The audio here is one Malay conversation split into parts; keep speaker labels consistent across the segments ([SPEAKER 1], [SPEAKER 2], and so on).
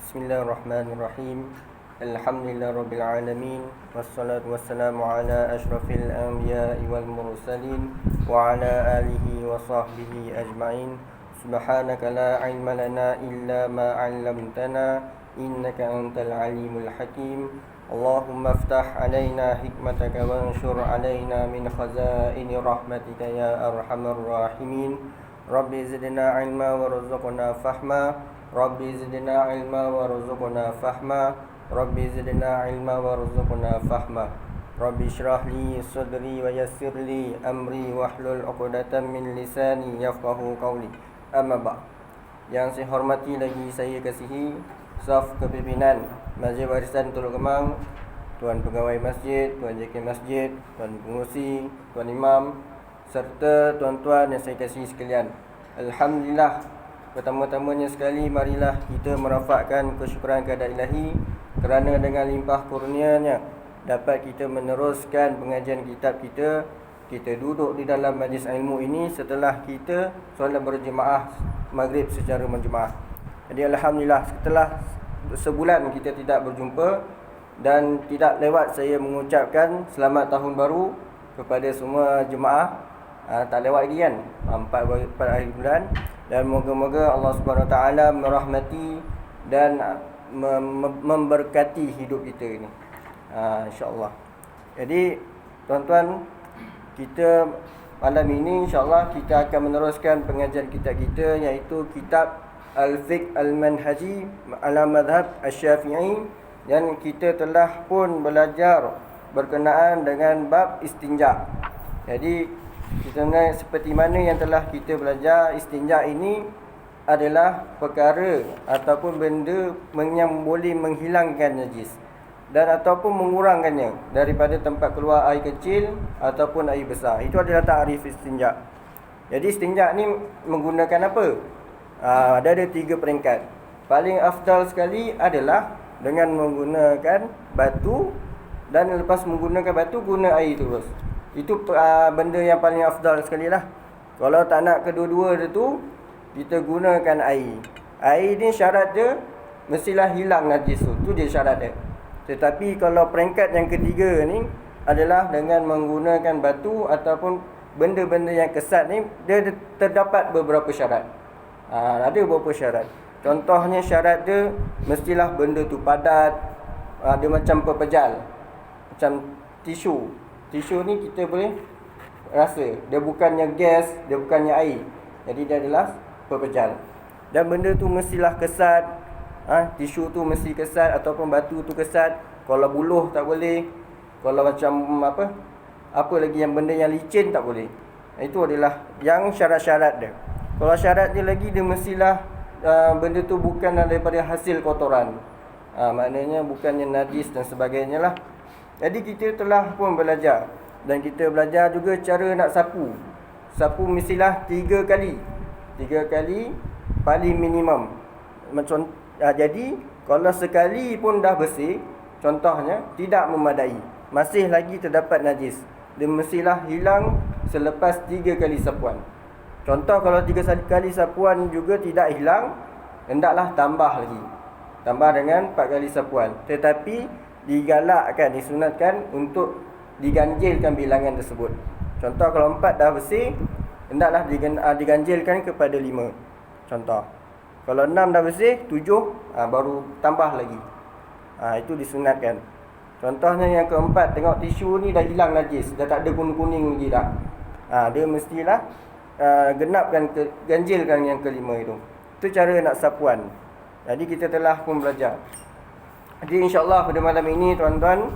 [SPEAKER 1] Bismillahirrahmanirrahim. Alhamdulillah rabbil alamin. Wassalatu wassalamu ala asyrafil anbiya'i wal mursalin wa ala alihi wa sahbihi ajma'in. Subhanaka la ilma lana illa ma 'allamtana innaka antal alimul hakim. Allahumma iftah alaina hikmataka wanshur alaina min khazaini rahmatika ya arhamar rahimin. Rabbi zidna ilma warzuqna fahma. Rabbi zidna ilma warzuqna fahma. Rabbi zidna ilma warzuqna fahma. Rabbi syrah li sadri wa yassir li amri wahlul 'uqdatam min lisani yafqahu qawli. Amma ba'd. Yang saya hormati lagi saya kasihi staf kepimpinan Masjid Warisan Teluk Kemang, Tuan Pegawai Masjid, Tuan JK Masjid, Tuan Pengurusi, Tuan Imam, serta tuan-tuan yang saya kasihi sekalian. Alhamdulillah, pertama-tamanya sekali marilah kita merafakkan kesyukuran kepada Ilahi kerana dengan limpah kurnianya dapat kita meneruskan pengajian kitab kita. Kita duduk di dalam majlis ilmu ini setelah kita solat berjemaah maghrib secara berjemaah. Jadi alhamdulillah, setelah sebulan kita tidak berjumpa dan tidak lewat saya mengucapkan selamat tahun baru kepada semua jemaah. Tak lewat lagi kan, 4 hari bulan. Dan moga-moga Allah Subhanahu Wa Taala merahmati dan memberkati hidup kita ini, insya-Allah. Jadi tuan-tuan, kita malam ini insya-Allah kita akan meneruskan pengajian kitab kita, iaitu kitab Al-Fiqh Al-Manhaji ala Madhab Asy-Syafi'i, dan kita telah pun belajar berkenaan dengan bab istinja. Jadi sebenarnya seperti mana yang telah kita belajar, istinja ini adalah perkara ataupun benda yang boleh menghilangkan najis dan ataupun mengurangkannya daripada tempat keluar air kecil ataupun air besar. Itu adalah ta'rif istinja. Jadi istinja ni menggunakan apa? Ada 3 peringkat. Paling afdal sekali adalah dengan menggunakan batu, dan lepas menggunakan batu guna air terus. Itu benda yang paling afdal sekali lah. Kalau tak nak kedua-dua tu, kita gunakan air. Air ni syarat dia mestilah hilang najis tu. Tu dia syarat dia. Tetapi kalau peringkat yang ketiga ni adalah dengan menggunakan batu ataupun benda-benda yang kesat ni, dia terdapat beberapa syarat. Ada beberapa syarat. Contohnya syarat dia mestilah benda tu padat, dia macam pepejal, macam tisu. Tisu ni kita boleh rasa dia bukannya gas, dia bukannya air. Jadi dia adalah pepejal. Dan benda tu mestilah kesat. Tisu tu mesti kesat ataupun batu tu kesat. Kalau buluh tak boleh. Kalau macam apa lagi yang benda yang licin tak boleh. Itu adalah yang syarat-syarat dia. Kalau syarat dia lagi, dia mestilah benda tu bukan daripada hasil kotoran. Maknanya bukannya najis dan sebagainya lah. Jadi kita telah pun belajar, dan kita belajar juga cara nak sapu. Sapu mestilah 3 kali. 3 kali paling minimum. Jadi kalau sekali pun dah bersih, contohnya tidak memadai, masih lagi terdapat najis, dia mestilah hilang selepas 3 kali sapuan. Contoh kalau 3 kali sapuan juga tidak hilang, hendaklah tambah lagi. Tambah dengan 4 kali sapuan. Tetapi digalakkan, disunatkan untuk diganjilkan bilangan tersebut. Contoh kalau 4 dah bersih, hendaklah diganjilkan kepada 5. Contoh. Kalau 6 dah bersih, 7 baru tambah lagi. Itu disunatkan. Contohnya yang keempat, tengok tisu ni dah hilang najis, dah tak ada kuning-kuning lagi dah. Dia mestilah genapkan, ganjilkan yang kelima itu. Itu cara nak sapuan. Jadi kita telah pun belajar. Jadi insya-Allah pada malam ini tuan-tuan,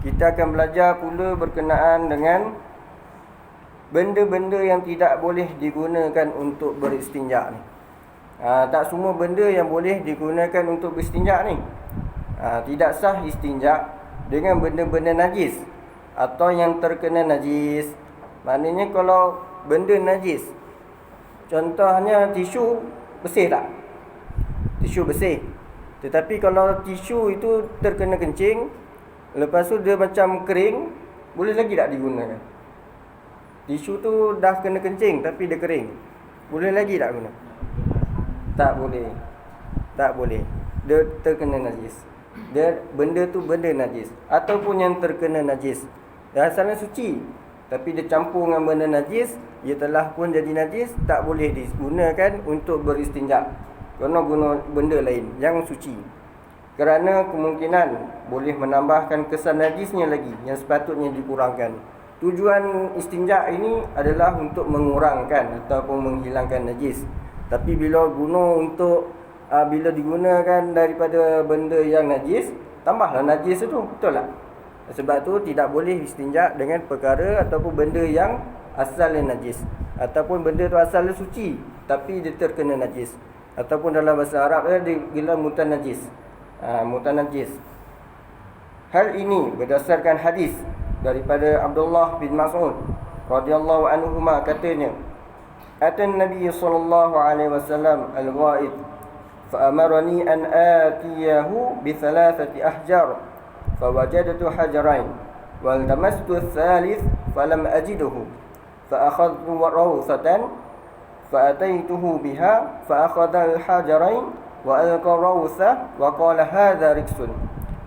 [SPEAKER 1] kita akan belajar pula berkenaan dengan benda-benda yang tidak boleh digunakan untuk beristinja ni. Tak semua benda yang boleh digunakan untuk beristinja ni. Tidak sah istinja dengan benda-benda najis atau yang terkena najis. Maknanya kalau benda najis, contohnya tisu, bersih tak? Tisu bersih. Tetapi kalau tisu itu terkena kencing, lepas tu dia macam kering, boleh lagi tak digunakan? Tisu tu dah kena kencing tapi dia kering, boleh lagi tak guna? Tak boleh. Tak boleh. dia terkena najis. Benda tu benda najis ataupun yang terkena najis. Dia asalnya suci, tapi dia campur dengan benda najis, ia telah pun jadi najis, tak boleh digunakan untuk beristinja. Kerana guna benda lain yang suci. Kerana kemungkinan boleh menambahkan kesan najisnya lagi yang sepatutnya dikurangkan. Tujuan istinja ini adalah untuk mengurangkan ataupun menghilangkan najis. Tapi bila bila digunakan daripada benda yang najis, tambahlah najis itu, betul tak? Sebab tu tidak boleh istinja dengan perkara ataupun benda yang asalnya najis, ataupun benda tu asalnya suci tapi dia terkena najis, ataupun dalam bahasa Arab dia gelar mutan najis. Mutan najis. Hal ini berdasarkan hadis daripada Abdullah bin Mas'ud radhiyallahu anhuma, katanya, atan Nabi sallallahu alaihi wasallam al-ghaid fa amarani an atiyahu bi thalathati ahjar fa wajadtu hajarain wal tamastu ath-thalith falam ajidhu fa akhadtu rawsatan fa ataituhu biha fa akhadha al-hajarain wa alqa rawsa wa qala hadha riksun.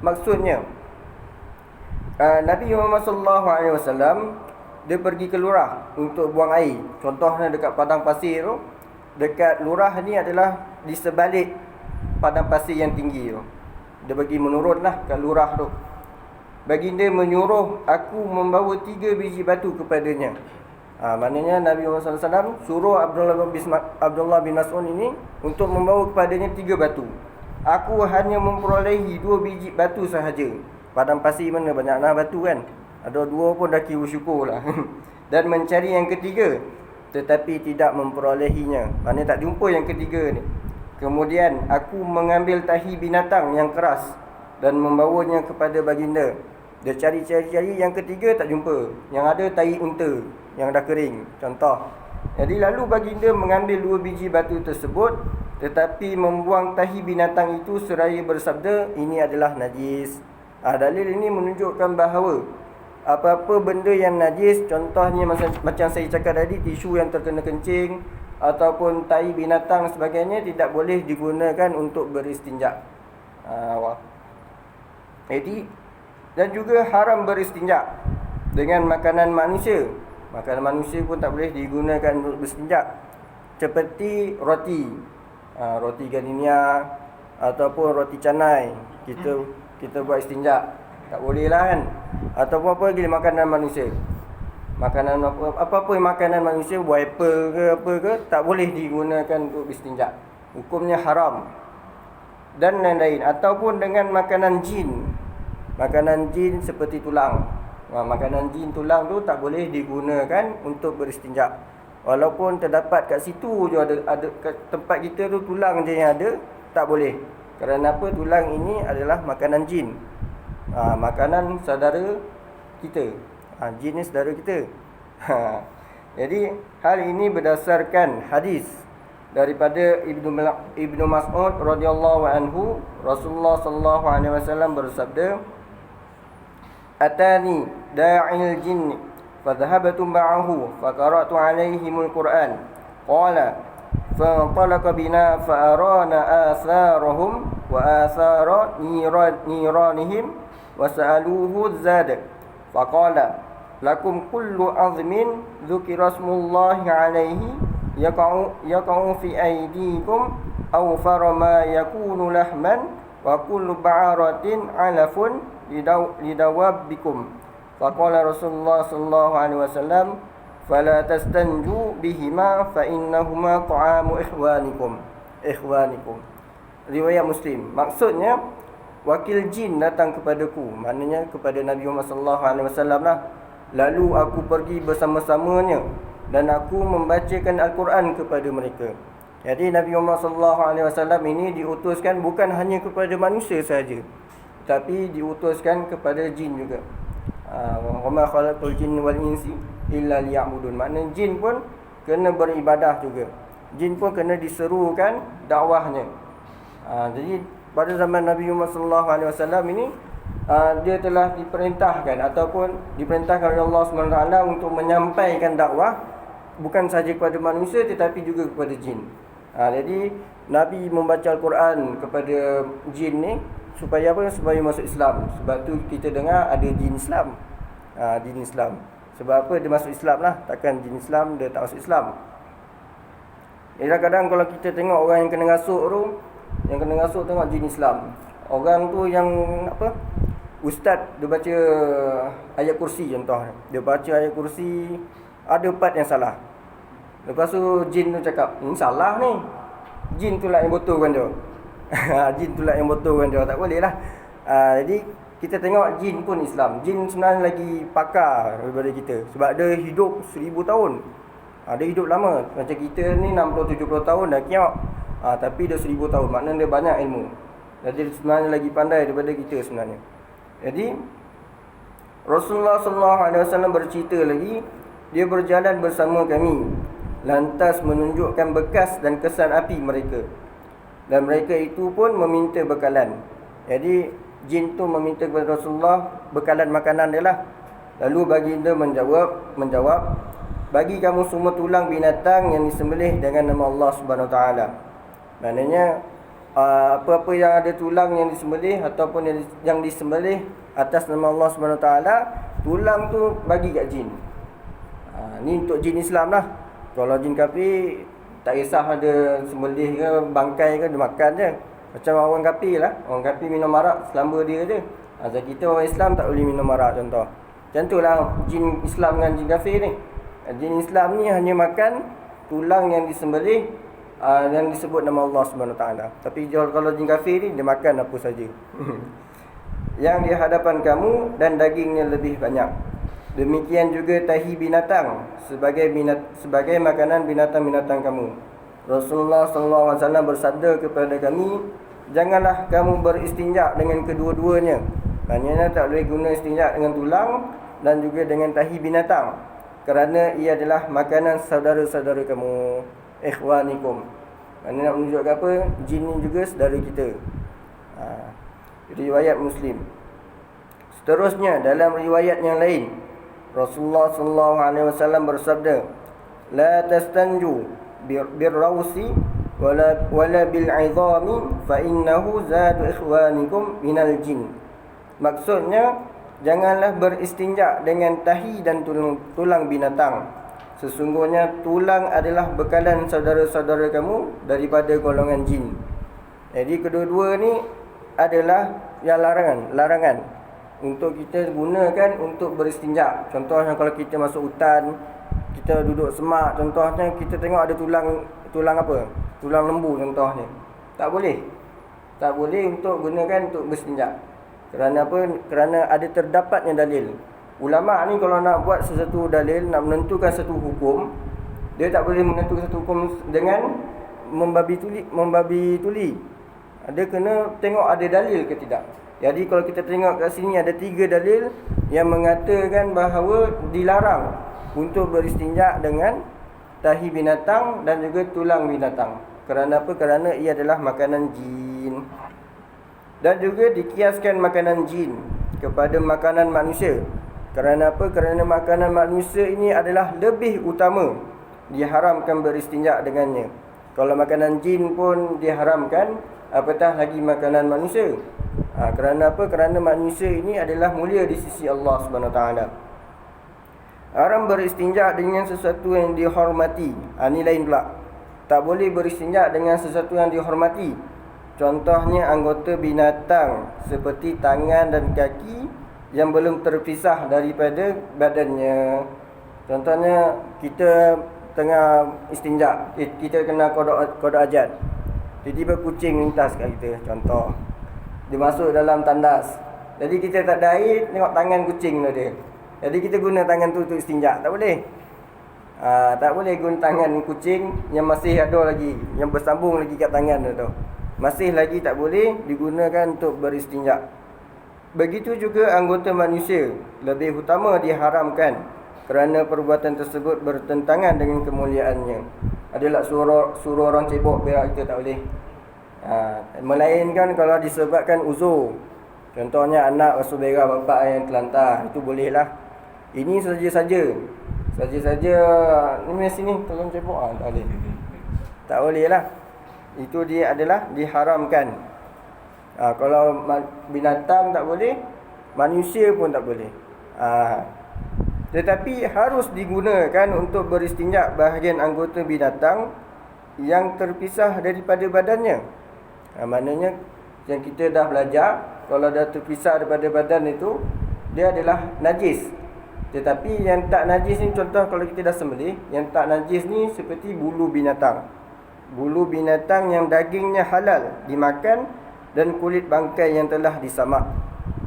[SPEAKER 1] Maksudnya, Nabi Muhammad sallallahu alaihi wasallam dia pergi ke lurah untuk buang air. Contohnya dekat padang pasir tu, dekat lurah ni adalah di sebalik padang pasir yang tinggi tu. Dia pergi menurunlah kat lurah tu. Baginda menyuruh aku membawa 3 biji batu kepadanya. Maknanya Nabi Muhammad SAW suruh Abdullah bin Mas'ud ini untuk membawa kepadanya 3 batu. Aku hanya memperolehi 2 biji batu sahaja. Padang pasir mana banyaklah batu kan. Ada 2 pun dah kira syukur lah. Dan mencari yang ketiga, tetapi tidak memperolehinya. Maknanya tak jumpa yang ketiga ni. Kemudian aku mengambil tahi binatang yang keras dan membawanya kepada baginda. Dia cari-cari yang ketiga tak jumpa. Yang ada tahi unta yang dah kering, contoh. Jadi lalu baginda mengambil 2 biji batu tersebut, tetapi membuang tahi binatang itu seraya bersabda, ini adalah najis. Dalil ini menunjukkan bahawa apa-apa benda yang najis, contohnya macam saya cakap tadi, tisu yang terkena kencing ataupun tahi binatang sebagainya, tidak boleh digunakan untuk beristinja. Jadi, dan juga haram beristinja dengan makanan manusia. Makanan manusia pun tak boleh digunakan untuk beristinja. Seperti roti, roti gardenia ataupun roti canai, kita buat istinja, tak boleh lah kan. Ataupun apa lagi makanan manusia, makanan apa-apa makanan manusia, wiper ke apa ke, tak boleh digunakan untuk istinja, hukumnya haram. Dan lain-lain. Ataupun dengan makanan jin. Makanan jin seperti tulang. Makanan jin tulang tu tak boleh digunakan untuk beristinja. Walaupun terdapat kat situ je ada kat tempat kita tu tulang je yang ada, tak boleh. Kerana apa? Tulang ini adalah makanan jin. Makanan saudara kita. Jin ni saudara kita. Jadi hal ini berdasarkan hadis daripada Ibnu Mas'ud radhiyallahu anhu, Rasulullah sallallahu alaihi wasallam bersabda, atani da'il jinn fadhhabtu ma'ahu faqara'tu 'alaihimul Qur'an qala fantalaqa bina fa'arana atharahum wa athara niranihim wa sa'aluhu zad faqala lakum kullu 'azmin dzukira smullahi 'alaihi yaqa'u fi aydikum aw farama yakunu lahman wa kullu ba'aratin 'alafun lidawabbikum. Faqala Rasulullah sallallahu alaihi wasallam fala tastanju bihima fa innahuma ta'amu ikhwanikum. Riwayat Muslim. Maksudnya, wakil jin datang kepadaku, maknanya kepada Nabi Muhammad sallallahu alaihi wasallam lah. Lalu aku pergi bersama-samanya dan aku membacakan Al-Quran kepada mereka. Jadi Nabi Muhammad sallallahu alaihi wasallam ini diutuskan bukan hanya kepada manusia sahaja, tapi diutuskan kepada jin juga. Wa ma khalaqul jinna wal insi illa liya'budun. Maknanya jin pun kena beribadah juga. Jin pun kena diserukan dakwahnya. Jadi pada zaman Nabi Muhammad sallallahu alaihi wasallam ini dia telah diperintahkan ataupun diperintahkan oleh Allah SWT untuk menyampaikan dakwah bukan sahaja kepada manusia tetapi juga kepada jin. Jadi Nabi membaca Al-Quran kepada jin ni supaya apa? Supaya masuk Islam. Sebab tu kita dengar ada jin Islam. Jin Islam. Sebab apa dia masuk Islam lah? Takkan jin Islam dia tak masuk Islam. Kadang-kadang kalau kita tengok orang yang kena ngasuk tu, yang kena ngasuk tengok jin Islam. Orang tu yang apa? Ustaz dia baca ayat kursi contoh. Dia baca ayat kursi, ada part yang salah. Lepas tu jin tu cakap, "Ini salah ni. Jin tu lah yang betulkan dia." Jin tu lah yang betulkan dia. Tak boleh lah. Jadi kita tengok jin pun Islam. Jin sebenarnya lagi pakar daripada kita. Sebab dia hidup 1000 tahun. Dia hidup lama. Macam kita ni 60-70 tahun dah kiok. Tapi dia 1000 tahun. Maknanya dia banyak ilmu. Jadi sebenarnya lagi pandai daripada kita sebenarnya. Jadi Rasulullah SAW bercerita lagi, dia berjalan bersama kami, lantas menunjukkan bekas dan kesan api mereka. Dan mereka itu pun meminta bekalan. Jadi jin tu meminta kepada Rasulullah bekalan makanan dia lah. Lalu baginda menjawab, "Bagi kamu semua tulang binatang yang disembelih dengan nama Allah Subhanahu Wa Taala." Maknanya apa-apa yang ada tulang yang disembelih ataupun yang disembelih atas nama Allah Subhanahu Wa Taala, tulang tu bagi kat jin. Ni untuk jin Islam lah. Kalau jin kafir tak kisah ada sembelih ke bangkai ke, dia makan je. Macam orang kafir lah. Orang kafir minum arak selamba dia je. Asal kita orang Islam tak boleh minum arak contoh. Macam tu lah jin Islam dengan jin kafir ni. Jin Islam ni hanya makan tulang yang disembelih yang disebut nama Allah Subhanahu Taala. Tapi kalau jin kafir ni dia makan apa saja. Yang di hadapan kamu dan dagingnya lebih banyak. Demikian juga tahi binatang sebagai makanan binatang-binatang kamu. Rasulullah SAW bersabda kepada kami, "Janganlah kamu beristinja dengan kedua-duanya." Maknanya tak boleh guna istinja dengan tulang dan juga dengan tahi binatang, kerana ia adalah makanan saudara-saudara kamu, ikhwanikum. Maknanya nak menunjukkan apa? Jin ni juga saudara kita. Riwayat Muslim. Seterusnya dalam riwayat yang lain, Rasulullah SAW bersabda, "La tastanju birrawsi wala bil'idhami fa innahu zadu ikhwanikum minal jin." Maksudnya, janganlah beristinja dengan tahi dan tulang binatang. Sesungguhnya tulang adalah bekalan saudara-saudara kamu daripada golongan jin. Jadi kedua-dua ni adalah yang larangan untuk kita gunakan untuk beristinja. Contohnya kalau kita masuk hutan, kita duduk semak, contohnya kita tengok ada tulang apa? Tulang lembu contohnya. Tak boleh untuk gunakan untuk beristinja. Kerana apa? Kerana ada terdapatnya dalil. Ulama ni kalau nak buat sesuatu dalil, nak menentukan satu hukum, dia tak boleh menentukan satu hukum dengan membabi tuli. Dia kena tengok ada dalil ke tidak. Jadi kalau kita tengok kat sini ada 3 dalil yang mengatakan bahawa dilarang untuk beristinja dengan tahi binatang dan juga tulang binatang. Kerana apa? Kerana ia adalah makanan jin. Dan juga dikiaskan makanan jin kepada makanan manusia. Kerana apa? Kerana makanan manusia ini adalah lebih utama, diharamkan beristinja dengannya. Kalau makanan jin pun diharamkan, apatah lagi makanan manusia. Kerana apa? Kerana manusia ini adalah mulia di sisi Allah Subhanahu Wa Taala. Haram beristinja dengan sesuatu yang dihormati. Ini lain pula. Tak boleh beristinja dengan sesuatu yang dihormati. Contohnya anggota binatang seperti tangan dan kaki yang belum terpisah daripada badannya. Contohnya kita tengah istinja, kita kena kodok ajat. Tiba-tiba kucing lintas kat kita, contoh. Dia masuk dalam tandas. Jadi kita tak ada air, tengok tangan kucing tu dia. Jadi kita guna tangan tu untuk istinja. Tak boleh. Tak boleh guna tangan kucing yang masih ada lagi, yang bersambung lagi kat tangan tu. Masih lagi tak boleh digunakan untuk beristinja. Begitu juga anggota manusia, lebih utama diharamkan kerana perbuatan tersebut bertentangan dengan kemuliaannya. Adalah suruh orang cebok, berak kita tak boleh. Melainkan kalau disebabkan uzur. Contohnya anak basuh berak bapak yang terlantar, itu bolehlah. Ini saja-saja ni sini tolong cebok, tak boleh. Tak boleh lah. itu dia adalah diharamkan. Kalau binatang tak boleh, manusia pun tak boleh. Tetapi harus digunakan untuk beristinja bahagian anggota binatang yang terpisah daripada badannya. Maknanya yang kita dah belajar, kalau dah terpisah daripada badan itu, dia adalah najis. Tetapi yang tak najis ni, contoh kalau kita dah sembelih, yang tak najis ni seperti bulu binatang. Bulu binatang yang dagingnya halal dimakan dan kulit bangkai yang telah disamak.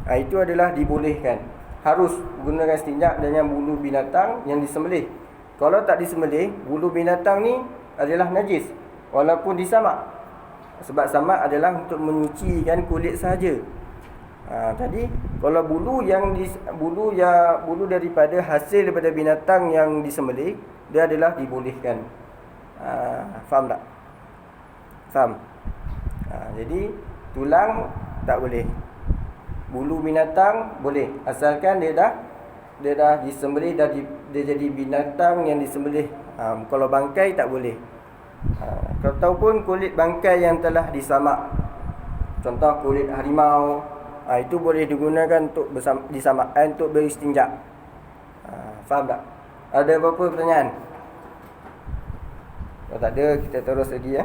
[SPEAKER 1] Itu adalah dibolehkan. Harus gunakan istinja dengan bulu binatang yang disembelih. Kalau tak disembelih, bulu binatang ni adalah najis walaupun disamak. Sebab samak adalah untuk menyucikan kulit sahaja. Tadi kalau bulu daripada hasil daripada binatang yang disembelih, dia adalah dibolehkan. Faham tak? Faham? Jadi tulang tak boleh. Bulu binatang boleh, asalkan dia dah disembelih, dia jadi binatang yang disembelih. Kalau bangkai tak boleh. Ataupun kulit bangkai yang telah disamak, contoh kulit harimau, itu boleh digunakan untuk disamak, untuk beristinja. Faham tak? Ada apa-apa pertanyaan? Kalau tak ada, kita terus lagi ya.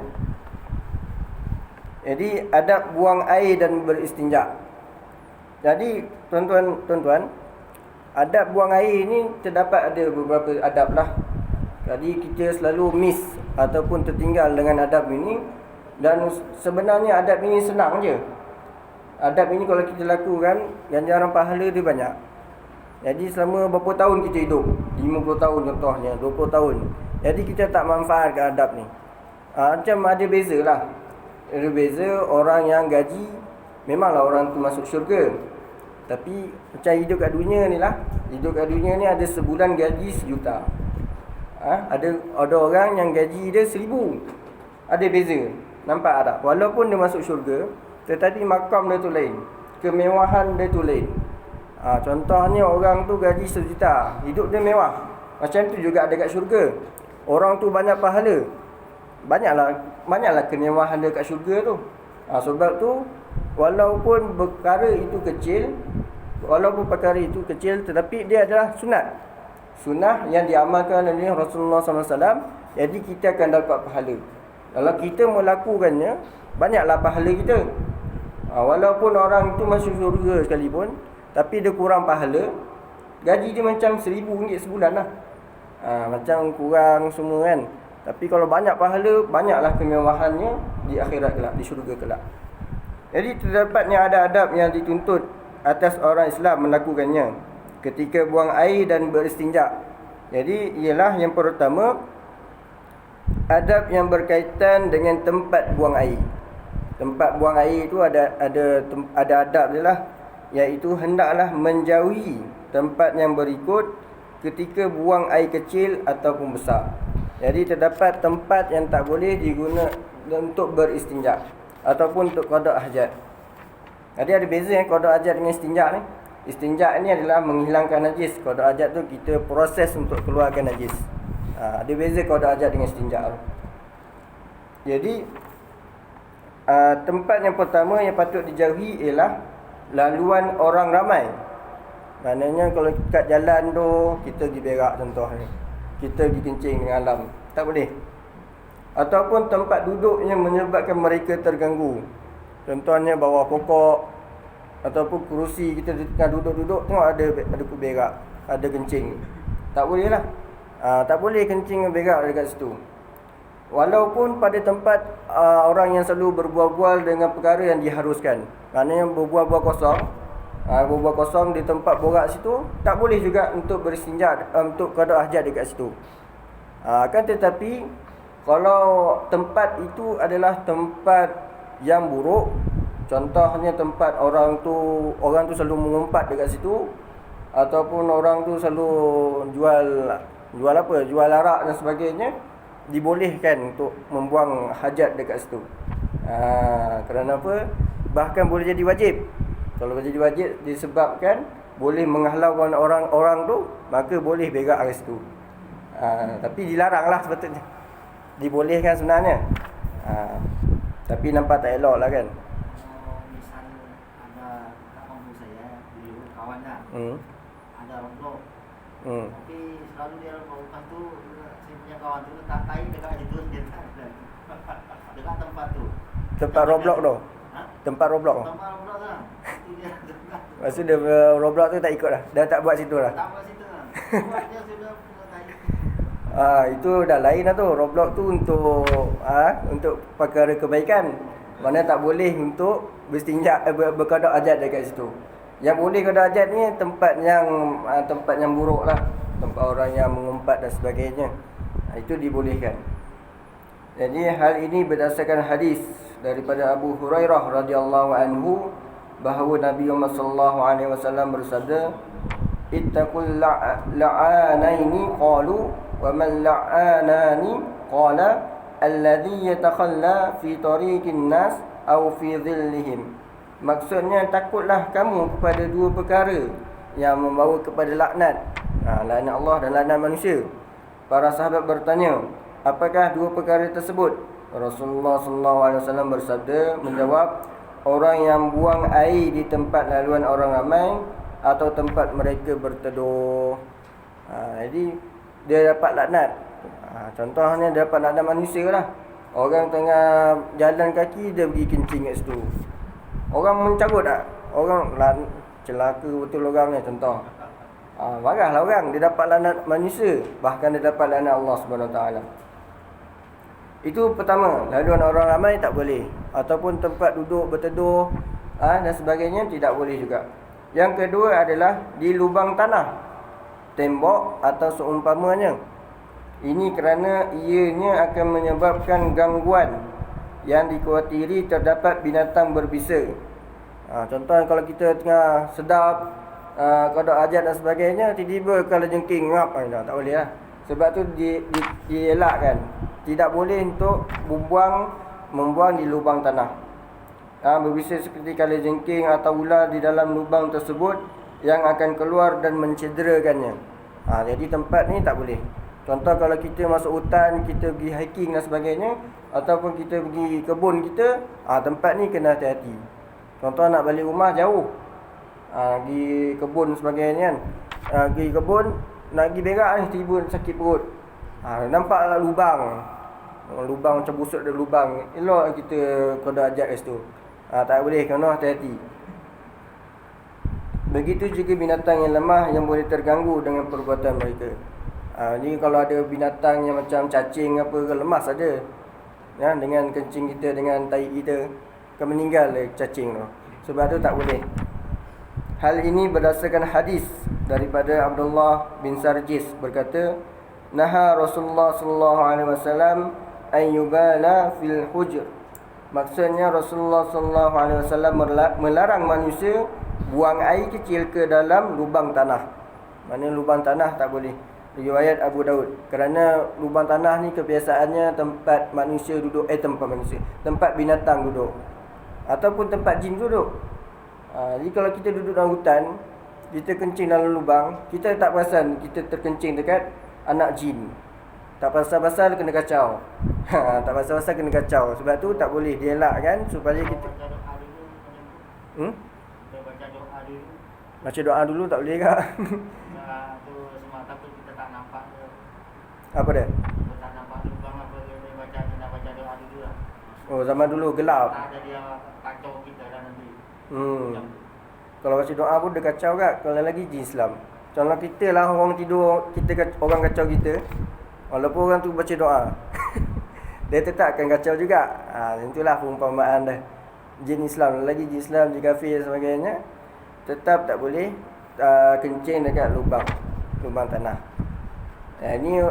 [SPEAKER 1] Jadi adab buang air dan beristinja. Jadi tuan-tuan, adab buang air ni terdapat ada beberapa adab lah. Jadi kita selalu miss ataupun tertinggal dengan adab ini. Dan sebenarnya adab ini senang je. Adab ini kalau kita lakukan, ganjaran pahala dia banyak. Jadi selama berapa tahun kita hidup, 50 tahun contohnya, 20 tahun, jadi kita tak manfaatkan adab ni. Macam ada beza lah. Ada beza orang yang gaji, memanglah orang tu masuk syurga. Tapi macam hidup kat dunia ni lah, hidup kat dunia ni ada sebulan gaji 1 juta. Ada orang yang gaji dia 1,000. Ada beza. Nampak tak? Walaupun dia masuk syurga, tetapi makam dia tu lain, kemewahan dia tu lain. Contohnya orang tu gaji 1 juta, hidup dia mewah. Macam tu juga ada kat syurga. Orang tu banyak pahala, Banyaklah kemewahan dia kat syurga tu. Sebab tu walaupun perkara itu kecil, tetapi dia adalah sunnah yang diamalkan oleh Rasulullah SAW. Jadi kita akan dapat pahala. Kalau kita melakukannya, banyaklah pahala kita. Walaupun orang itu masuk syurga sekalipun, tapi dia kurang pahala, gaji dia macam RM1,000 sebulan lah. Macam kurang semua kan. Tapi kalau banyak pahala, banyaklah kemewahannya di akhirat kelak, di syurga kelak. Jadi terdapatnya ada adab yang dituntut atas orang Islam melakukannya ketika buang air dan beristinja. Jadi ialah yang pertama, adab yang berkaitan dengan tempat buang air. Tempat buang air itu ada adab dia lah, iaitu hendaklah menjauhi tempat yang berikut ketika buang air kecil ataupun besar. Jadi terdapat tempat yang tak boleh digunakan untuk beristinja ataupun untuk qada hajat. Jadi ada beza qada hajat dengan istinja ni. Istinja ni adalah menghilangkan najis. Qada hajat tu kita proses untuk keluarkan najis. Ada beza qada hajat dengan istinja. Jadi tempat yang pertama yang patut dijauhi ialah laluan orang ramai. Maknanya kalau kat jalan tu kita pergi berak contoh ni, kita pergi kencing dengan alam, tak boleh. Ataupun tempat duduk yang menyebabkan mereka terganggu. Contohnya bawah pokok ataupun kerusi, kita tengah duduk-duduk, tengok ada berak, ada kencing. Tak boleh lah. Tak boleh kencing dan berak dekat situ. Walaupun pada tempat orang yang selalu berbual-bual dengan perkara yang diharuskan. Maknanya berbual-bual kosong. Berbual kosong di tempat borak situ, tak boleh juga untuk beristinja, untuk qada hajat dekat situ. Kan tetapi kalau tempat itu adalah tempat yang buruk, contohnya tempat orang tu selalu mengumpat dekat situ, ataupun orang tu selalu jual arak dan sebagainya, dibolehkan untuk membuang hajat dekat situ. Kerana apa? Bahkan boleh jadi wajib. Kalau jadi wajib disebabkan boleh menghalau orang tu, maka boleh berak kat situ. Tapi dilaranglah sepatutnya. Dibolehkan sebenarnya. Tapi nampak tak elok lah kan.
[SPEAKER 2] Misalnya ada kat kampung saya dulu kawan dah. Ada roblok. Tapi selalu dia robokan tu, saya punya kawan tu letak kain dekat situ dia tak ada. Dekat tempat tu.
[SPEAKER 1] Tempat Roblox tu. Tempat Roblox.
[SPEAKER 2] Tempat roblok tu lah. Itu dia dekat.
[SPEAKER 1] Maksud dia Roblox tu tak ikut dah. Dah tak buat situ lah.
[SPEAKER 2] Tak buat situ lah. Sebab dia sudah punya kain.
[SPEAKER 1] Itu dah lain lah tu. Roblox tu untuk perkara kebaikan. Mana tak boleh untuk berstinjak berqada hajat dekat situ. Yang boleh qada hajat ni tempat yang buruk lah. Tempat orang yang mengumpat dan sebagainya. Itu dibolehkan. Jadi hal ini berdasarkan hadis daripada Abu Hurairah radhiyallahu anhu bahawa Nabi Muhammad sallallahu alaihi wasallam bersabda, "Ittaqul la'anaini qalu wa man la'anani qala alladhi yatakhalla fi tariqin nas aw fi dhillihim." Maksudnya, takutlah kamu kepada dua perkara yang membawa kepada laknat. Laknat Allah dan laknat manusia. Para sahabat bertanya, apakah dua perkara tersebut? Rasulullah SAW bersabda, menjawab, orang yang buang air di tempat laluan orang ramai atau tempat mereka berteduh. Jadi dia dapat laknat. Contohnya dia dapat laknat manusia lah. Orang tengah jalan kaki, dia pergi kencing kat situ. Orang mencarut tak? Orang celaka betul orang ni, contoh. Marahlah orang, dia dapat laknat manusia, bahkan dia dapat laknat Allah SWT. Itu pertama, laluan orang ramai tak boleh. Ataupun tempat duduk berteduh dan sebagainya tidak boleh juga. Yang kedua adalah di lubang tanah, tembok atau seumpamanya. Ini kerana ianya akan menyebabkan gangguan yang dikhawatiri terdapat binatang berbisa. Contoh kalau kita tengah sedap qada hajat dan sebagainya, tiba-tiba kalau jengking ngap, tak boleh lah. Sebab tu dielakkan. Tidak boleh untuk membuang di lubang tanah. Berbisa seperti kalau jengking atau ular di dalam lubang tersebut yang akan keluar dan mencederakannya. Jadi tempat ni tak boleh. Contoh kalau kita masuk hutan, kita pergi hiking dan sebagainya, ataupun kita pergi kebun kita, tempat ni kena hati-hati. Contoh nak balik rumah jauh, pergi kebun sebagainya kan, pergi kebun nak pergi berak ni, tiba sakit perut, nampaklah lubang macam busuk ada lubang, elok kita qada hajat kat situ. Tak boleh, kena hati-hati. Begitu juga binatang yang lemah yang boleh terganggu dengan perbuatan mereka. Ni kalau ada binatang yang macam cacing apa ke, lemas ada, ya, dengan kencing kita, dengan tai kita, akan meninggal cacing tu. Sebab tu tak boleh. Hal ini berdasarkan hadis daripada Abdullah bin Sarjis berkata, naha Rasulullah sallallahu alaihi wasallam an yubala fil hujr. Maksudnya Rasulullah sallallahu alaihi wasallam melarang manusia buang air kecil ke dalam lubang tanah. Mana lubang tanah tak boleh. Riwayat Abu Daud. Kerana lubang tanah ni kebiasaannya tempat manusia duduk, tempat binatang duduk, ataupun tempat jin duduk. Jadi kalau kita duduk dalam hutan, kita kencing dalam lubang, kita tak perasan kita terkencing dekat anak jin. Tak pasal-pasal kena kacau. Tak pasal-pasal kena kacau. Sebab tu tak boleh dielakkan supaya kita baca doa dulu tak boleh ke? Apa dia?
[SPEAKER 2] Tak nampak lubang apa dia baca doa dulu lah.
[SPEAKER 1] Oh, zaman dulu gelap.
[SPEAKER 2] Tak ada dia kacau kita dah nanti.
[SPEAKER 1] Kalau baca doa pun dia kacau kat. Kalau lagi jin Islam. Contoh kita lah, orang tidur, orang kacau kita, walaupun orang tu baca doa, dia tetap akan kacau juga. Itulah perumpamaan dah. Jin Islam, lagi jin Islam, jin kafir dan sebagainya, tetap tak boleh kencing dekat lubang tanah. Ini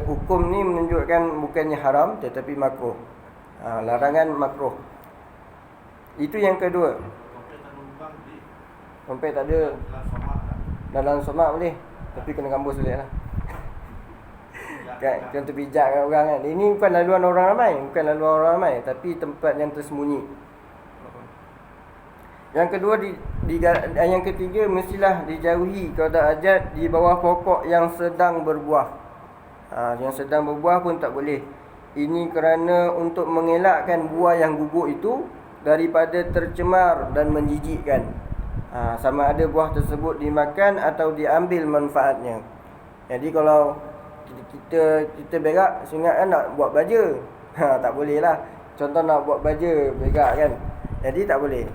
[SPEAKER 1] hukum ni menunjukkan bukannya haram tetapi makruh. Larangan makruh. Itu yang kedua. Sampai tak ada dalam somak boleh, tapi kena kampus boleh lah. Kan terpijak kat orang kan. Ini bukan laluan orang ramai, tapi tempat yang tersembunyi. Yang kedua, yang ketiga, mestilah dijauhi qada hajat di bawah pokok yang sedang berbuah. Yang sedang berbuah pun tak boleh. Ini kerana untuk mengelakkan buah yang gugur itu daripada tercemar dan menjijikkan. Sama ada buah tersebut dimakan atau diambil manfaatnya. Jadi kalau kita berak, ingat kan nak buat baja. Tak boleh lah. Contoh nak buat baja, berak kan. Jadi tak boleh.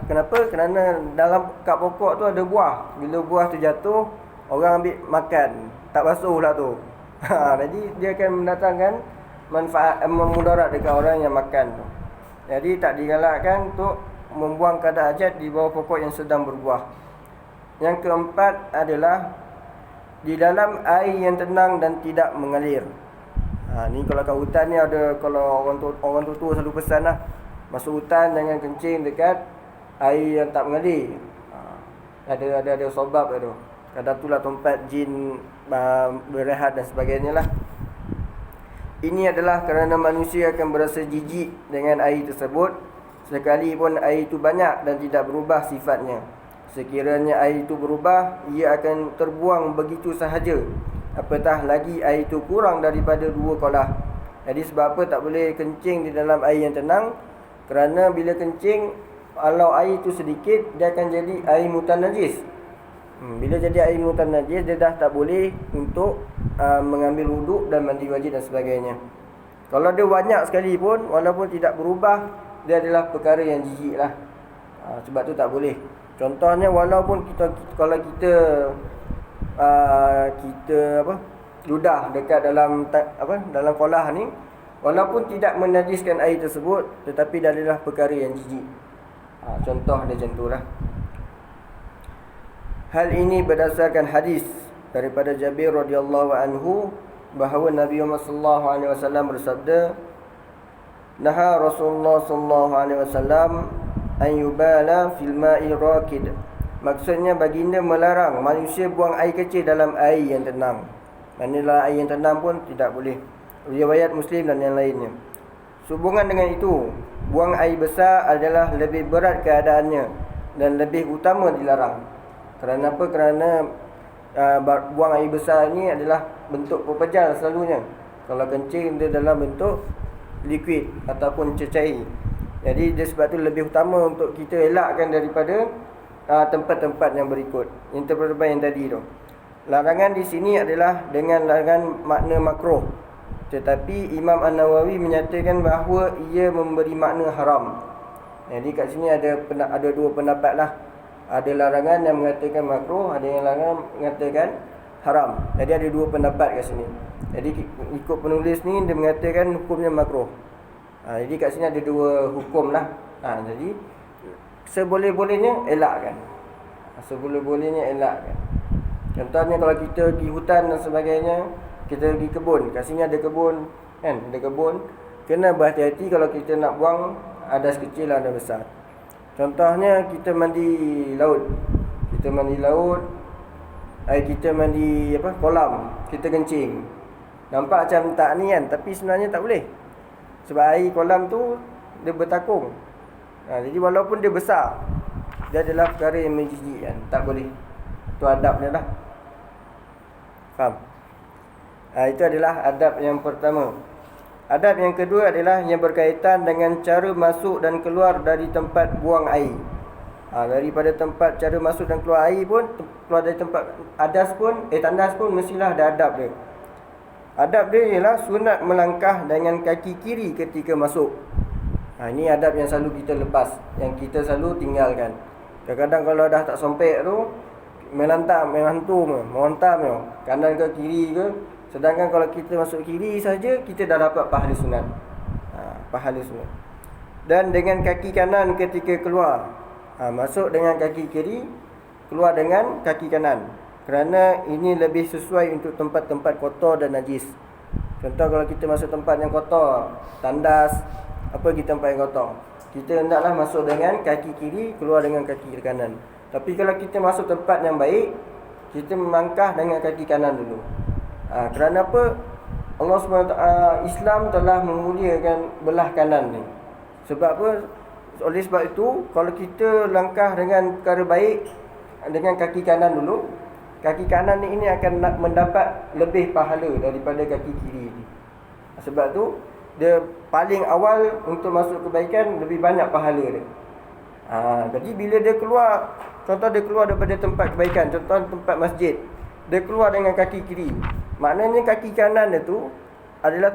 [SPEAKER 1] Kenapa? Kerana dalam kat pokok tu ada buah. Bila buah tu jatuh, orang ambil makan. Tak basuh lah tu. Jadi dia akan mendatangkan manfaat, memudarat dekat orang yang makan tu. Jadi tak digalakkan untuk membuang kadar hajat di bawah pokok yang sedang berbuah. Yang keempat adalah di dalam air yang tenang dan tidak mengalir. Ni kalau kat hutan ni ada, kalau orang tua selalu pesan lah, masuk hutan jangan kencing dekat air yang tak mengalir. Ada sebab tu. Kadang itulah tempat jin berehat dan sebagainya lah. Ini adalah kerana manusia akan berasa jijik dengan air tersebut, sekalipun air itu banyak dan tidak berubah sifatnya. Sekiranya air itu berubah, ia akan terbuang begitu sahaja. Apatah lagi air itu kurang daripada 2 kolah. Jadi sebab apa tak boleh kencing di dalam air yang tenang? Kerana bila kencing, kalau air itu sedikit, dia akan jadi air mutan najis. Bila jadi air mutan najis, dia dah tak boleh untuk mengambil wuduk dan mandi wajib dan sebagainya. Kalau dia banyak sekali pun, walaupun tidak berubah, dia adalah perkara yang jijik lah. Sebab tu tak boleh. Contohnya, walaupun kalau kita ludah dekat dalam kolah ni, walaupun tidak menajiskan air tersebut, tetapi dia adalah perkara yang jijik. Contoh dia macam tu lah. Hal ini berdasarkan hadis daripada Jabir radhiyallahu anhu bahawa Nabi Muhammad sallallahu alaihi wasallam bersabda, "Naha Rasulullah sallallahu alaihi wasallam an yubala fil ma'i raqid." Maksudnya baginda melarang manusia buang air kecil dalam air yang tenang. Maknanya air yang tenang pun tidak boleh. Riwayat Muslim dan yang lainnya. Sehubungan dengan itu, buang air besar adalah lebih berat keadaannya dan lebih utama dilarang. Kerana apa? Kerana buang air besar ni adalah bentuk pepejal selalunya. Kalau kencing dia dalam bentuk liquid ataupun cecair. Jadi dia sebab tu lebih utama untuk kita elakkan daripada tempat-tempat yang berikut. Yang tempat yang tadi tu. Larangan di sini adalah dengan larangan makna makruh. Tetapi Imam An-Nawawi menyatakan bahawa ia memberi makna haram. Jadi kat sini ada 2 pendapat lah. Ada larangan yang mengatakan makruh, ada yang larangan mengatakan haram. Jadi ada 2 pendapat kat sini. Jadi ikut penulis ni dia mengatakan hukumnya makruh. Jadi kat sini ada 2 hukum lah. Jadi seboleh-bolehnya elakkan. Seboleh-bolehnya elakkan. Contohnya kalau kita pergi hutan dan sebagainya, kita pergi kebun. Kat sini ada kebun kan, ada kebun. Kena berhati-hati kalau kita nak buang adas kecil dan adas besar. Contohnya kita mandi laut. Kita mandi laut, kita mandi kolam, kita kencing. Nampak macam tak ni kan, tapi sebenarnya tak boleh. Sebab air kolam tu dia bertakung. Jadi walaupun dia besar, dia adalah perkara yang menjijikkan. Tak boleh. Itu adabnya lah. Faham? Itu adalah adab yang pertama. Adab yang kedua adalah yang berkaitan dengan cara masuk dan keluar dari tempat buang air. Daripada tempat cara masuk dan keluar air pun, keluar dari tempat tandas pun mestilah ada adab dia. Adab dia ialah sunat melangkah dengan kaki kiri ketika masuk. Ini adab yang selalu kita lepas, yang kita selalu tinggalkan. Kadang-kadang kalau dah tak sompek tu, melantam, menghantam kanan ke kiri ke. Sedangkan kalau kita masuk kiri saja, kita dah dapat pahala sunat. Pahala sunat. Dan dengan kaki kanan ketika keluar. Masuk dengan kaki kiri, keluar dengan kaki kanan. Kerana ini lebih sesuai untuk tempat-tempat kotor dan najis. Contoh kalau kita masuk tempat yang kotor, tandas, tempat yang kotor, kita hendaklah masuk dengan kaki kiri, keluar dengan kaki kanan. Tapi kalau kita masuk tempat yang baik, kita melangkah dengan kaki kanan dulu. Kerana apa? Allah SWT, Islam telah memuliakan belah kanan ni. Sebab apa? Oleh sebab itu, kalau kita langkah dengan perkara baik dengan kaki kanan dulu, kaki kanan ni ini akan mendapat lebih pahala daripada kaki kiri ni. Sebab tu dia paling awal untuk masuk kebaikan, lebih banyak pahala dia. Jadi bila dia keluar, contoh dia keluar daripada tempat kebaikan, contoh tempat masjid, dia keluar dengan kaki kiri, maknanya kaki kanan dia tu adalah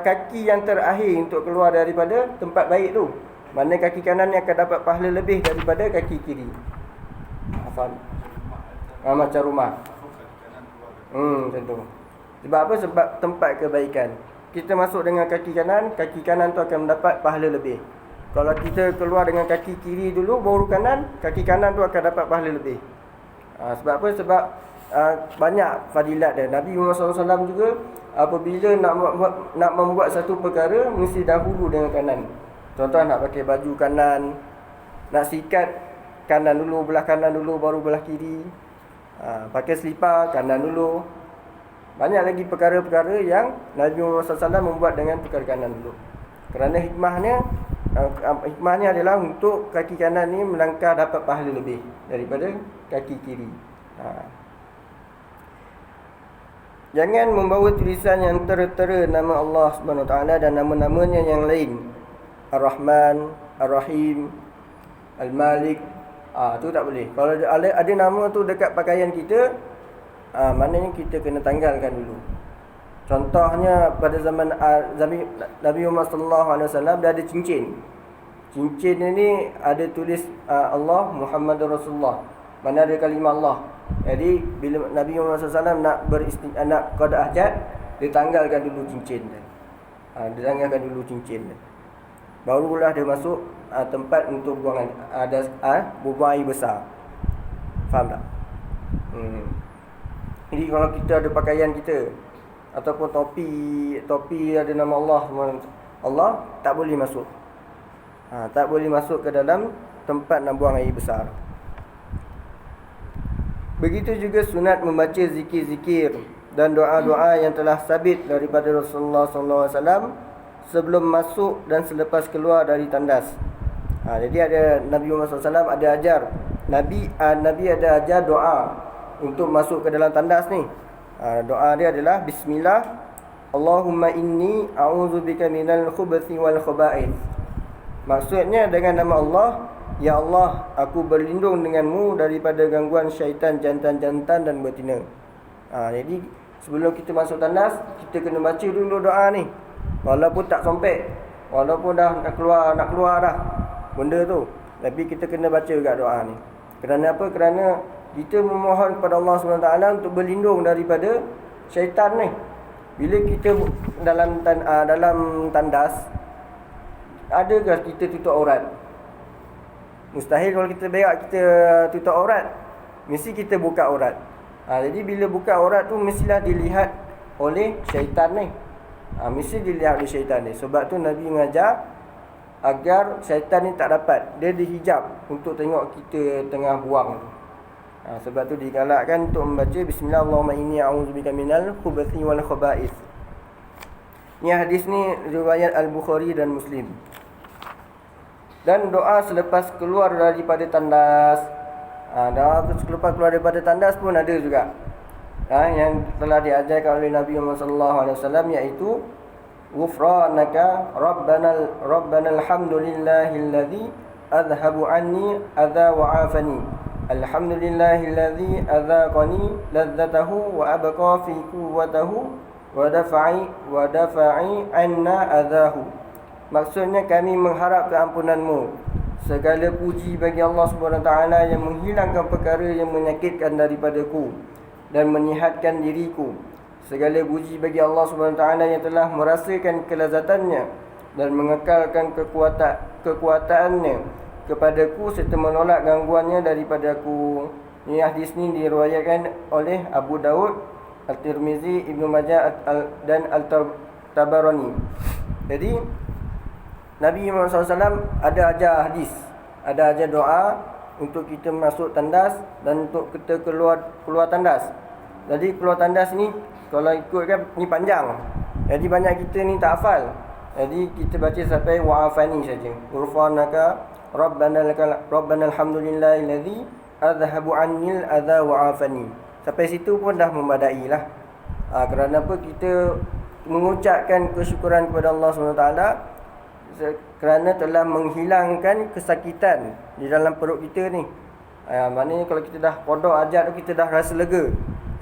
[SPEAKER 1] kaki yang terakhir untuk keluar daripada tempat baik tu. Maknanya kaki kanan ni akan dapat pahala lebih daripada kaki kiri. Faham? Macam rumah. Macam tu. Sebab apa? Sebab tempat kebaikan. Kita masuk dengan kaki kanan tu akan mendapat pahala lebih. Kalau kita keluar dengan kaki kiri dulu baru kanan, kaki kanan tu akan dapat pahala lebih. Sebab apa? Sebab banyak fadilat dia. Nabi Muhammad SAW juga apabila nak membuat satu perkara, mesti dahulu dengan kanan. Contoh nak pakai baju kanan, nak sikat kanan dulu, belah kanan dulu baru belah kiri. Pakai selipar kanan dulu. Banyak lagi perkara-perkara yang Nabi Muhammad SAW membuat dengan perkara kanan dulu. Kerana hikmahnya adalah untuk kaki kanan ni melangkah dapat pahala lebih daripada kaki kiri. Jangan membawa tulisan yang tera-tera nama Allah SWT dan nama-namanya yang lain. Ar-Rahman, Ar-Rahim, Al-Malik. Tu tak boleh. Kalau ada nama tu dekat pakaian kita, maknanya kita kena tanggalkan dulu. Contohnya pada zaman Nabi Muhammad SAW, dia ada cincin. Cincin ini ada tulis Allah, Muhammadur Rasulullah. Mana ada kalimah Allah. Jadi bila Nabi Muhammad SAW nak qada hajat, dia tanggalkan dulu cincin dia. Dia tanggalkan dulu cincin dia. Barulah dia masuk tempat untuk buang air besar. Faham tak? Jadi kalau kita ada pakaian kita ataupun topi ada nama Allah tak boleh masuk. Tak boleh masuk ke dalam tempat nak buang air besar. Begitu juga sunat membaca zikir-zikir dan doa-doa yang telah sabit daripada Rasulullah SAW sebelum masuk dan selepas keluar dari tandas. Jadi ada Nabi Muhammad SAW ada ajar, Nabi ada ajar doa untuk masuk ke dalam tandas ni. Doa dia adalah Bismillah, Allahumma inni a'udzubika minal khubuthi wal khaba'ith. Maksudnya dengan nama Allah, ya Allah, aku berlindung denganmu daripada gangguan syaitan jantan-jantan dan betina. Jadi sebelum kita masuk tandas, kita kena baca dulu doa ni. Walaupun tak sompek, walaupun dah nak keluar dah benda tu, tapi kita kena baca juga doa ni. Kerana apa? Kerana kita memohon kepada Allah SWT untuk berlindung daripada syaitan ni. Bila kita dalam tandas, adakah kita tutup aurat? Mustahil kalau kita berak kita tutup aurat. Mesti kita buka aurat. Jadi bila buka aurat tu mestilah dilihat oleh syaitan ni. Mesti dilihat oleh syaitan ni. Sebab tu Nabi mengajar agar syaitan ni tak dapat. Dia dihijab untuk tengok kita tengah buang. Sebab tu digalakkan untuk membaca Bismillah, Allahumma inni a'udzubika minal khubuthi wal khaba'ith. Ni hadis ni riwayat Al-Bukhari dan Muslim. Dan doa selepas keluar daripada tandas. Doa selepas keluar daripada tandas pun ada juga. Yang telah diajarkan oleh Nabi Muhammad SAW, iaitu Ghufranaka Rabbana alhamdulillahilladzi adhabu anni adha wa afani. Alhamdulillahilladzi adzaqani ladzatahu wa abqa fi quwwatahu wa dafa'i anna adahu. Maksudnya kami mengharap keampunanmu. Segala puji bagi Allah SWT yang menghilangkan perkara yang menyakitkan daripadaku dan menyihatkan diriku. Segala puji bagi Allah SWT yang telah merasakan kelazatannya dan mengekalkan kekuatannya kepadaku serta menolak gangguannya daripadaku. Ini hadis ni diriwayatkan oleh Abu Daud, At-Tirmizi, Ibnu Majah dan Al-Tabarani. Jadi Nabi Muhammad SAW ada ajar hadis, ada ajar doa untuk kita masuk tandas dan untuk kita keluar tandas. Jadi keluar tandas ni kalau ikutkan ni panjang. Jadi banyak kita ni tak hafal. Jadi kita baca sampai wa'afani saja. Ghufranaka Rabbana alhamdulillahilladzi adhabu annil adha wa'afani. Sampai situ pun dah memadai lah. Kerana apa? mengucapkan kesyukuran kepada Allah SWT kerana telah menghilangkan kesakitan di dalam perut kita ni. Maknanya kalau kita dah kodok hajat tu, kita dah rasa lega.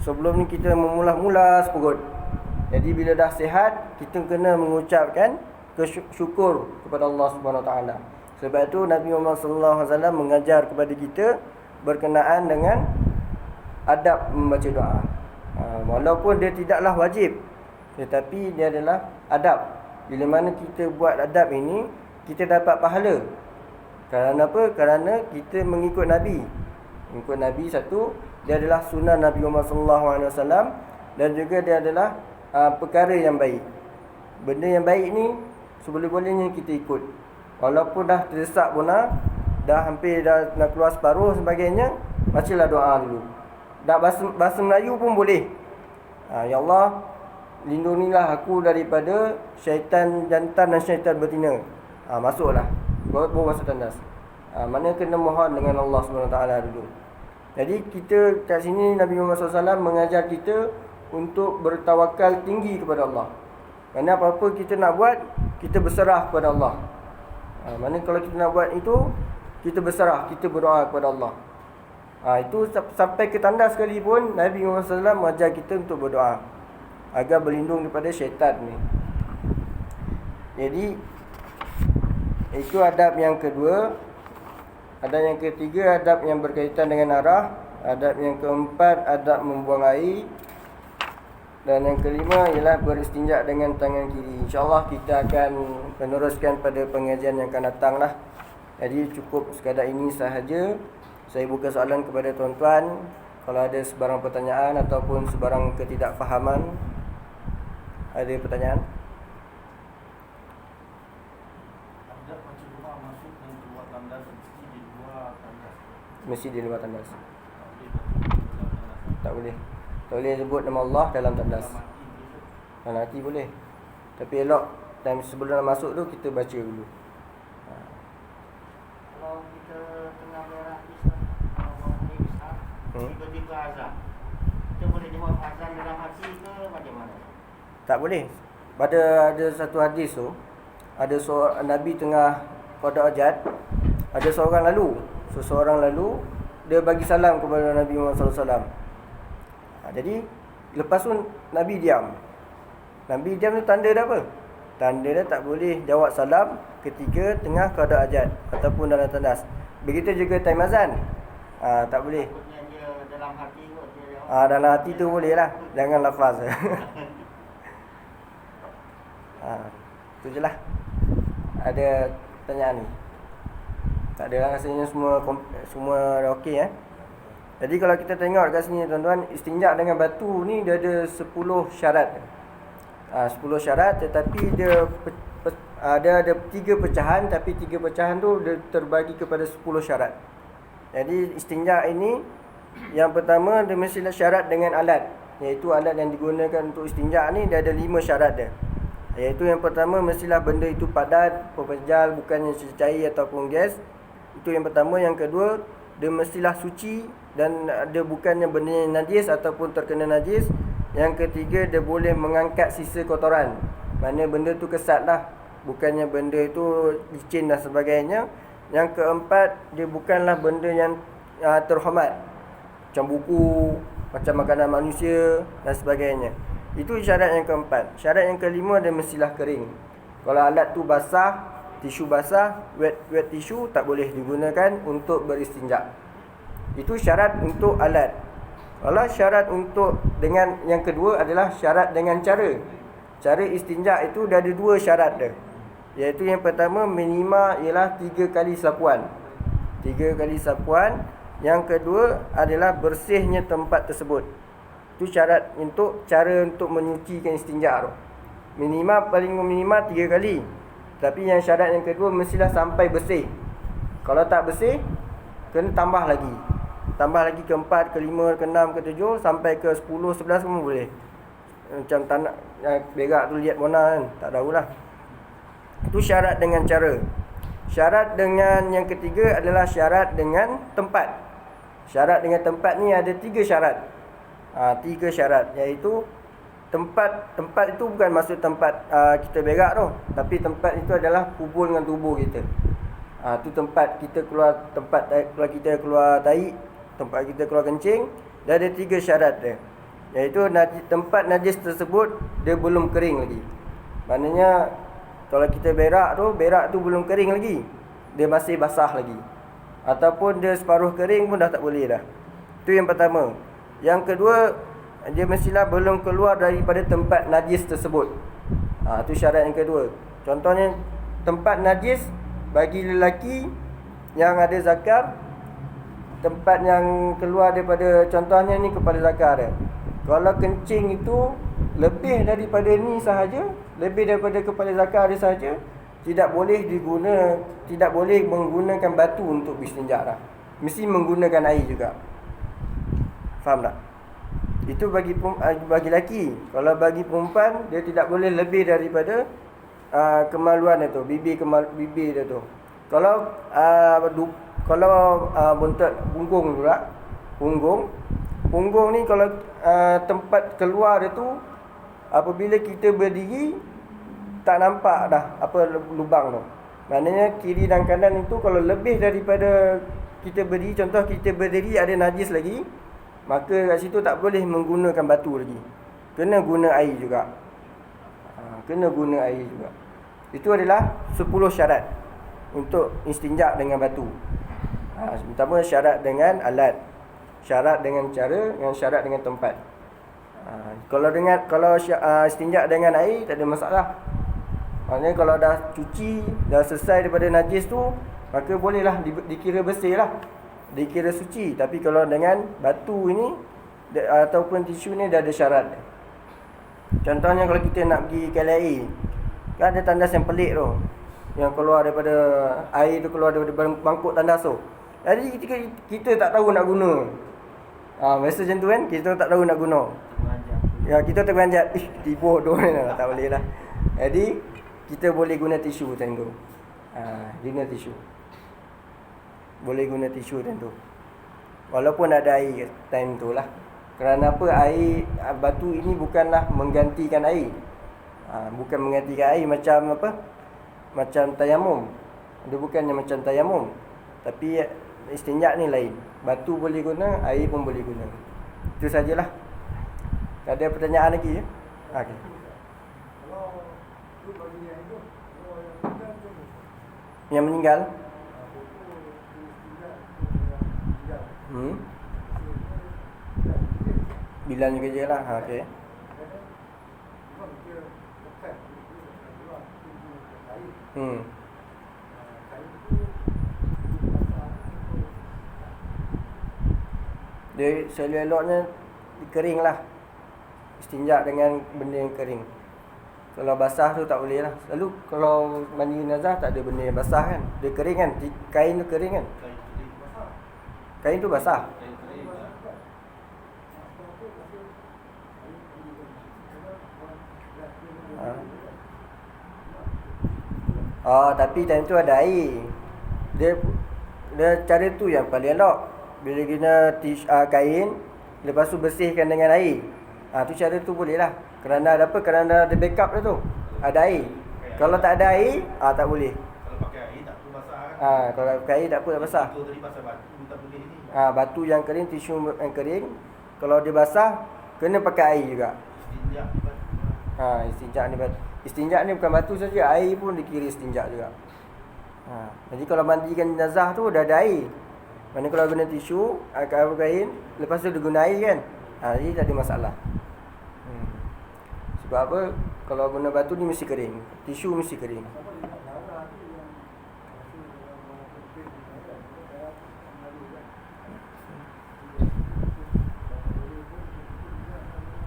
[SPEAKER 1] Sebelum ni kita memulas-mulas perut. Jadi bila dah sihat, kita kena mengucapkan syukur kepada Allah SWT. Sebab itu Nabi Muhammad SAW mengajar kepada kita berkenaan dengan adab membaca doa. Walaupun dia tidaklah wajib, tetapi dia adalah adab. Bila mana kita buat adab ini, kita dapat pahala. Kerana apa? Kerana kita mengikut Nabi. Mengikut Nabi, satu, dia adalah sunnah Nabi Muhammad SAW, dan juga dia adalah perkara yang baik. Benda yang baik ni seboleh-bolehnya kita ikut. Walaupun dah terdesak pun dah hampir dah nak keluar separuh sebagainya, bacalah doa dulu. Dah bahasa Melayu pun boleh. Ya Allah, lindungilah aku daripada syaitan jantan dan syaitan betina. Masuklah. Baru masuk tandas. Mana kena mohon dengan Allah SWT dulu. Jadi kita kat sini Nabi Muhammad SAW mengajar kita untuk bertawakal tinggi kepada Allah. Kerana apa-apa kita nak buat, kita berserah kepada Allah. Mana kalau kita nak buat itu, kita berserah, kita berdoa kepada Allah. Itu sampai ke tandas sekalipun Nabi Muhammad SAW mengajar kita untuk berdoa agar berlindung daripada syaitan ni. Jadi itu adab yang kedua. Adab yang ketiga, adab yang berkaitan dengan arah. Adab yang keempat, adab membuang air. Dan yang kelima ialah beristinja dengan tangan kiri. InsyaAllah kita akan meneruskan pada pengajian yang akan datang lah. Jadi cukup sekadar ini sahaja. Saya buka soalan kepada tuan-tuan. Kalau ada sebarang pertanyaan ataupun sebarang ketidakfahaman. Ada pertanyaan? Mesti di luar tandas. Tak boleh. Tak boleh sebut nama Allah dalam tandas. Nanti boleh. Tapi elok time sebelum nak masuk tu kita baca dulu.
[SPEAKER 2] Kalau kita tengah berak Islam, kalau ni besar, tiba-tiba azan, kita boleh jawab azan dalam hati ke bagaimana?
[SPEAKER 1] Tak boleh. Ada satu hadis tu, ada seorang Nabi tengah qada hajat, ada seseorang lalu dia bagi salam kepada Nabi Muhammad SAW. Jadi lepas tu Nabi diam. Nabi diam tu tanda dia apa? Tanda dia tak boleh jawab salam ketika tengah qada hajat ataupun dalam tandas. Begitu juga time azan. Tak boleh.
[SPEAKER 2] Dia dalam hati kot dia jawab.
[SPEAKER 1] Dalam hati tu boleh lah. Jangan lafaz. Itu je lah. Ada pertanyaan ni? Tak ada lah, rasanya semua dah okey Jadi kalau kita tengok kat sini tuan-tuan, istinja dengan batu ni dia ada 10 syarat. 10 syarat, tetapi dia ada 3 pecahan, tapi 3 pecahan tu dia terbagi kepada 10 syarat. Jadi istinja ini, yang pertama dia mestilah syarat dengan alat, iaitu alat yang digunakan untuk istinja ni dia ada 5 syarat dia. Iaitu yang pertama, mestilah benda itu padat, pepejal, bukannya cair ataupun gas. Itu yang pertama. Yang kedua, dia mestilah suci dan dia bukannya benda yang najis ataupun terkena najis. Yang ketiga, dia boleh mengangkat sisa kotoran. Mana benda tu kesat lah, bukannya benda itu licin dan sebagainya. Yang keempat, dia bukanlah benda yang terhormat, macam buku, macam makanan manusia dan sebagainya. Itu syarat yang keempat. Syarat yang kelima, dia mestilah kering. Kalau alat tu basah, tisu basah, wet tisu tak boleh digunakan untuk beristinja. Itu syarat untuk alat. Kalau syarat untuk dengan yang kedua adalah syarat dengan cara. Cara istinja itu dah ada 2 syarat dia. Iaitu yang pertama, minima ialah 3 kali sapuan. 3 kali sapuan. Yang kedua adalah bersihnya tempat tersebut. Itu syarat untuk cara untuk menyucikan istinja tu. Paling minima 3 kali. Tapi yang syarat yang kedua mestilah sampai bersih. Kalau tak bersih, kena tambah lagi. Tambah lagi ke 4, ke 5, ke 6, ke 7, sampai ke 10, 11 pun boleh. Macam tak nak berak tu lihat warna kan, tak tahulah. Itu syarat dengan cara. Syarat dengan yang ketiga adalah syarat dengan tempat. Syarat dengan tempat ni ada 3 syarat. 3 syarat, iaitu tempat itu bukan maksud tempat kita berak tu, tapi tempat itu adalah hubung dengan tubuh kita. Tu tempat kita keluar, kita keluar tahi, tempat kita keluar kencing. Dah ada 3 syarat dia, iaitu tempat najis tersebut dia belum kering lagi. Maknanya kalau kita berak tu belum kering lagi, dia masih basah lagi, ataupun dia separuh kering pun dah tak boleh dah. Itu yang pertama. Yang kedua, dia mestilah belum keluar daripada tempat najis tersebut. Itu syarat yang kedua. Contohnya, tempat najis bagi lelaki yang ada zakar, tempat yang keluar daripada, contohnya ni kepala zakar dia. Kalau kencing itu lebih daripada ni sahaja, lebih daripada kepala zakar dia sahaja, tidak boleh menggunakan batu untuk beristinja dah. Mesti menggunakan air juga. Faham tak? Itu bagi lelaki. Kalau bagi perempuan, dia tidak boleh lebih daripada kemaluan dia tu, bibir dia tu. Kalau bontot punggung pula, punggung ni kalau tempat keluar dia tu, apabila kita berdiri tak nampak dah apa lubang tu. Maknanya kiri dan kanan itu kalau lebih daripada kita berdiri, contoh kita berdiri ada najis lagi, maka kat situ tak boleh menggunakan batu lagi. Kena guna air juga. Itu adalah 10 syarat untuk istinja dengan batu. Pertama, syarat dengan alat, syarat dengan cara, dengan syarat dengan tempat. Kalau istinja dengan air tak ada masalah. Maknanya kalau dah cuci, dah selesai daripada najis tu, maka bolehlah dikira bersih lah, dikira suci. Tapi kalau dengan batu ini ataupun tisu ni dah ada syarat. Contohnya kalau kita nak pergi KLIA, kan ada tandas yang pelik tu, yang keluar daripada air tu, keluar daripada mangkuk tandas tu. Jadi kita tak tahu nak guna. Biasa macam tu kan, kita tak tahu nak guna. Ya, kita terperanjat, tiba doh ni tak boleh lah. Jadi kita boleh guna tisu macam tu. Guna tisu. Boleh guna tisu macam tu. Walaupun ada air time tu lah. Kerana apa? Air batu ini bukanlah menggantikan air. Bukan menggantikan air macam apa? Macam tayamum. Dia bukannya macam tayamum. Tapi istinja ni lain. Batu boleh guna, air pun boleh guna. Itu sajalah. Ada pertanyaan lagi ya? Okey. Yang meninggal? Bilang juga je lah. Okey. Dia seleloknya kering lah. Istinja dengan benda yang kering. Kalau basah tu tak boleh lah. Lalu kalau mandi jenazah tak ada benda yang basah kan, dia kering kan, kain tu kering kan. Kain tu basah. Tapi time tu ada air. Dia cara tu yang paling elok. Bila guna kain, lepas tu bersihkan dengan air. Tu cara tu boleh lah. Kerana ada apa? Kerana ada backup dia tu, ada air. Kalau tak ada air, tak boleh.
[SPEAKER 2] Kalau pakai air tak perlu basah kan?
[SPEAKER 1] Kalau pakai air tak apa, tak basah.
[SPEAKER 2] Itu tadi pasal batu tak boleh ni.
[SPEAKER 1] Batu yang kering, tisu yang kering, kalau dia basah, kena pakai air juga. Istinja ni bukan batu saja, air pun dikira istinja juga. Jadi kalau mandikan jenazah tu dah ada air. Mana kalau guna tisu, kain, lepas tu dia guna air kan, jadi tak ada masalah. Sebab apa? Kalau guna batu ni mesti kering, tisu mesti kering.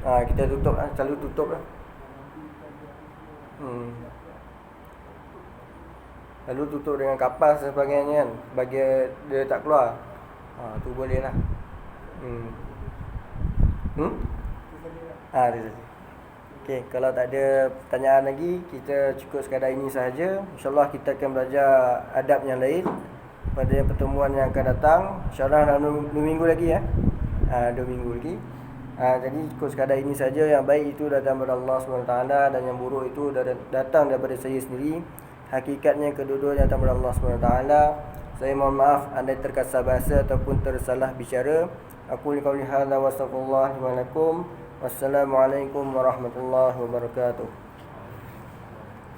[SPEAKER 1] Kita tutup lah, selalu tutup lah. Lalu tutup dengan kapas dan sebagainya kan, bagi dia tak keluar. Tu boleh lah. Dia saja. Okey, kalau tak ada pertanyaan lagi, kita cukup sekadar ini sahaja. InsyaAllah kita akan belajar adab yang lain pada pertemuan yang akan datang. InsyaAllah dalam 2 minggu lagi ya. 2 minggu lagi. Jadi ikut sekadar ini saja. Yang baik itu datang daripada Allah SWT, dan yang buruk itu datang daripada saya sendiri. Hakikatnya kedua-duanya datang daripada Allah SWT. Saya mohon maaf anda terkasar bahasa ataupun tersalah bicara. Aku liqauli hadza wa astaghfirullah wa lakum. Wassalamualaikum warahmatullahi wabarakatuh.